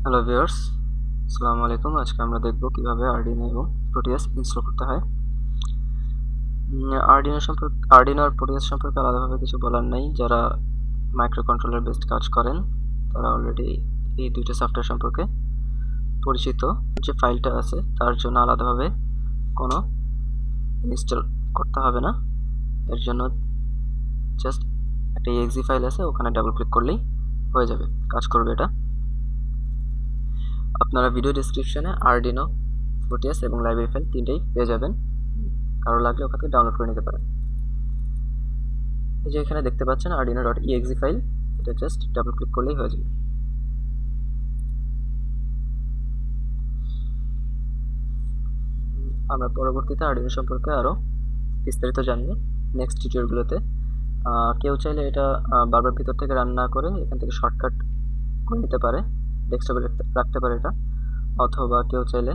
Hello viewers, আসসালামু আলাইকুম। আজকে আমরা দেখব কিভাবে আরডিনো এবং প্রোটিয়াস ইনস্টল করতে হয়। আরডিনো আর প্রোটিয়াস সম্পর্কে আলাদাভাবে কিছু বলার নাই। যারা মাইক্রোকন্ট্রোলার বেসড কাজ করেন তারা অলরেডি এই দুইটা সফটওয়্যার সম্পর্কে পরিচিত। যে ফাইলটা আছে তার জন্য আলাদাভাবে কোনো ইনস্টল করতে হবে না। এর জন্য জাস্ট একটা exe ফাইল আছে, ওখানে ডাবল ক্লিক করলেই হয়ে যাবে, কাজ করবে এটা। আপনারা ভিডিও ডেসক্রিপশনে আরডিনো, প্রোটিয়াস এবং লাইব্রেরি ফাইল তিনটেই পেয়ে যাবেন। কারো লাগলে ওখান থেকে ডাউনলোড করে নিতে পারেন। এই যে এখানে দেখতে পাচ্ছেন arduino.exe ফাইল, এটা জাস্ট ডাবল ক্লিক করলেই হয়ে যাবে। আমরা পরবর্তীতে আরডিনো সম্পর্কে আরো বিস্তারিত জানবো নেক্সট টিউটোরিয়ালগুলোতে। কেউ চাইলে এটা বারবার ভিতর থেকে রান না করে এখান থেকে শর্টকাট করে নিতে পারে, ডেস্কটপে রাখতে পারে এটা, অথবা কেউ চাইলে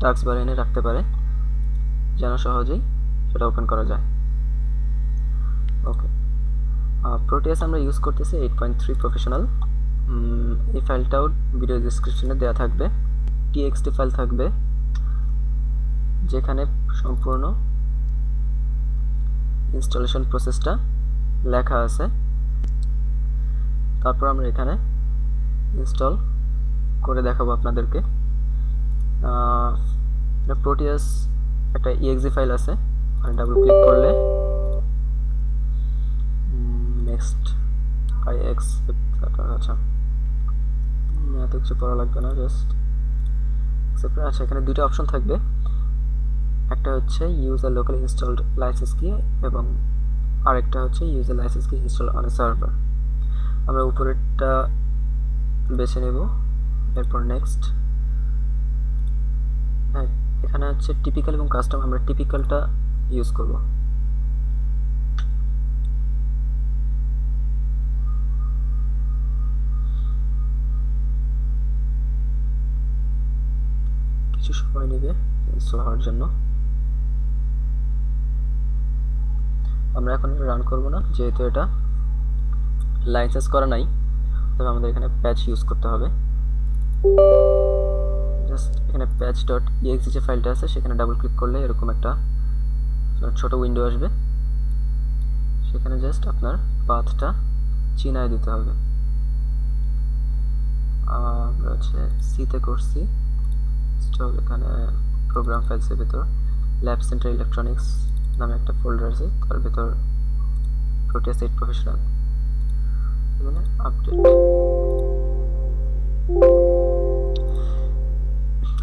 টাস্ক বারে এনে রাখতে পারে যেন সহজেই সেটা ওপেন করা যায়। ওকে, প্রোটিয়াস আমরা ইউজ করতেছি 8.3 প্রফেশনাল। এই ফাইলটাও ভিডিও ডেসক্রিপশনে দেওয়া থাকবে। txt ফাইল থাকবে যেখানে সম্পূর্ণ ইনস্টলেশন প্রসেসটা লেখা আছে। তারপর আমরা এখানে ইনস্টল করে দেখাবো আপনাদেরকে। প্রোটিয়াস একটা exe ফাইল আছে, ওখানে ডাবল ক্লিক করলে নেক্সট আই অ্যাকসেপ্ট, আচ্ছা এত কিছু পড়া লাগবে না, জাস্ট অ্যাকসেপ্ট। আচ্ছা, এখানে দুটো অপশন থাকবে, একটা হচ্ছে ইউজ আ লোকাল ইনস্টলড লাইসেন্স কি এবং আরেকটা হচ্ছে ইউজ আ লাইসেন্স কি ইনস্টল অন এ সার্ভার। আমরা উপরেরটা বেছে নেব, এরপর নেক্সট। হ্যাঁ, এখানে হচ্ছে টিপিক্যাল এবং কাস্টম, আমরা টিপিক্যালটা ইউজ করব। কিছু সময় নেবে ইনস্টল হওয়ার জন্য। আমরা এখন রান করব না, যেহেতু এটা লাইসেন্স করা নাই, তবে আমাদের এখানে প্যাচ ইউজ করতে হবে। জাস্ট এখানে patch.exe যে ফাইলটা আছে সেখানে ডাবল ক্লিক করলে এরকম একটা ছোট উইন্ডো আসবে, সেখানে জাস্ট আপনার পাথটা চিনায় দিতে হবে। আমরা হচ্ছে সিতে করছি ইনস্টল, এখানে প্রোগ্রাম ফাইলসের ভিতর ল্যাব সেন্টার ইলেকট্রনিক্স নামে একটা ফোল্ডার আছে, তার ভিতর প্রোটিয়াস 8 প্রফেশনাল, এখানে আপডেট।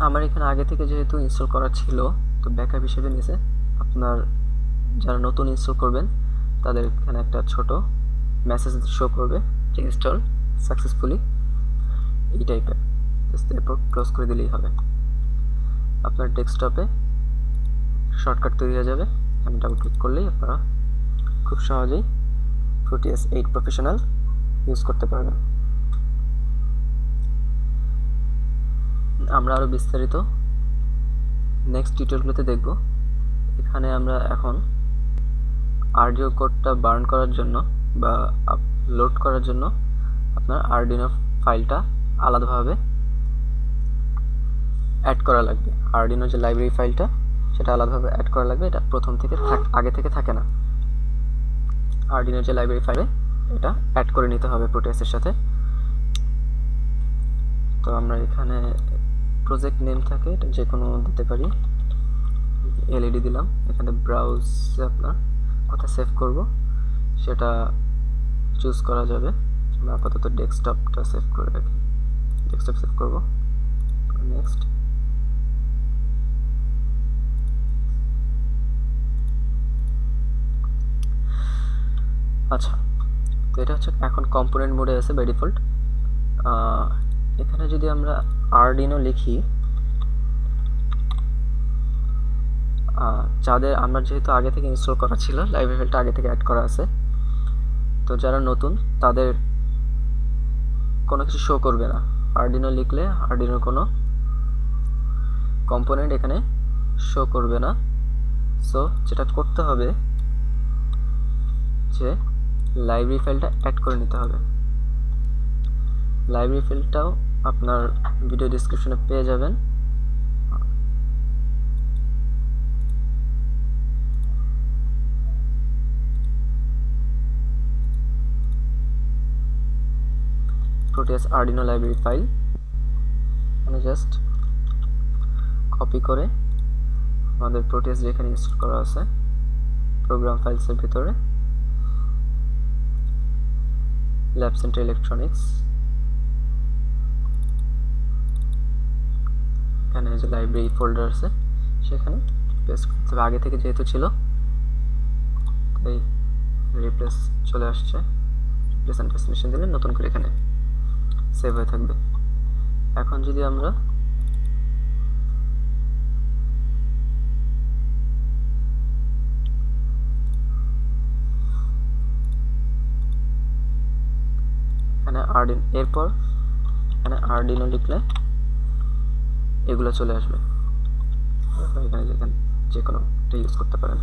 আমার এখানে আগে থেকে যেহেতু ইনস্টল করা ছিল, তো ব্যাকআপ হিসেবে নিয়েছে। আপনার যারা নতুন ইনস্টল করবেন তাদের এখানে একটা ছোট মেসেজ শো করবে যে ইনস্টল সাকসেসফুলি, এই টাইপের। এরপর ক্লোজ করে দিলেই হবে। আপনার ডেস্কটপে শর্টকাট তৈরি হয়ে যাবে, আমি ডাবল ক্লিক করলেই আপনারা খুব সহজেই প্রোটিয়াস 8 প্রফেশনাল ইউজ করতে পারবেন। আমরা আরও বিস্তারিত নেক্সট টিউটোরিয়ালগুলোতে দেখব। এখানে আমরা এখন আরডিও কোডটা বার্ন করার জন্য বা লোড করার জন্য আপনার আরডিনো ফাইলটা আলাদাভাবে অ্যাড করা লাগবে। আরডিনো যে লাইব্রেরি ফাইলটা সেটা আলাদাভাবে অ্যাড করা লাগবে, এটা প্রথম থেকে আগে থেকে থাকে না। আরডিনো যে লাইব্রেরি ফাইলে এটা অ্যাড করে নিতে হবে প্রোটিয়াসের সাথে। তো আমরা এখানে প্রজেক্ট নেম থাকে, এটা যে কোনো দিতে পারি, এলইডি দিলাম। এখানে ব্রাউজে আপনার কোথায় সেভ করব সেটা চুজ করা যাবে। আমরা আপাতত ডেস্কটপটা সেভ করে রাখি, ডেস্কটপ সেভ করব। নেক্সট, আচ্ছা, তো এটা হচ্ছে এখন কম্পোনেন্ট মোডে আছে বাই ডিফল্ট। এখানে যদি আমরা আরডিনো লিখি, যাদের আমরা যেহেতু আগে থেকে ইনস্টল করা ছিল, লাইব্রেরি ফাইলটা আগে থেকে অ্যাড করা আছে, তো যারা নতুন তাদের কোনো কিছু শো করবে না। আরডিনো লিখলে আরডিনোর কোনো কম্পোনেন্ট এখানে শো করবে না। সো যেটা করতে হবে, যে লাইব্রেরি ফাইলটা অ্যাড করে নিতে হবে। লাইব্রেরি ফাইলটাও আপনার ভিডিও ডেসক্রিপশনে পেয়ে যাবেন। প্রোটিয়াস আরডিনো লাইব্রেরি ফাইল মানে জাস্ট কপি করে আমাদের প্রোটিয়াস যেখানে ইনস্টল করা আছে প্রোগ্রাম ফাইলসের ভিতরে ল্যাব সেন্টার ইলেকট্রনিক্স, এখানে যে লাইব্রেরি ফোল্ডার আছে সেখানে পেস্ট করতে হবে। আগে থেকে যেহেতু ছিল তাই রিপ্লেস চলে আসছে, রিপ্লেস অ্যান্ড ডেস্টিনেশন দিলে নতুন করে এখানে সেভ হয়ে থাকবে। এখন যদি আমরা এখানে আরডিনো, এরপর এখানে আরডিনো লিখলে এগুলো চলে আসবে, এখানে যেখানে যে কোনো একটা ইউজ করতে পারেন।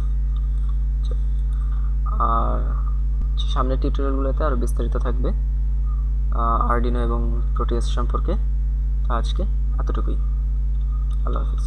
আর সামনের টিউটোরিয়ালগুলোতে আরও বিস্তারিত থাকবে আরডিনো এবং প্রোটিয়াস সম্পর্কে। আজকে এতটুকুই। আল্লাহ হাফিজ।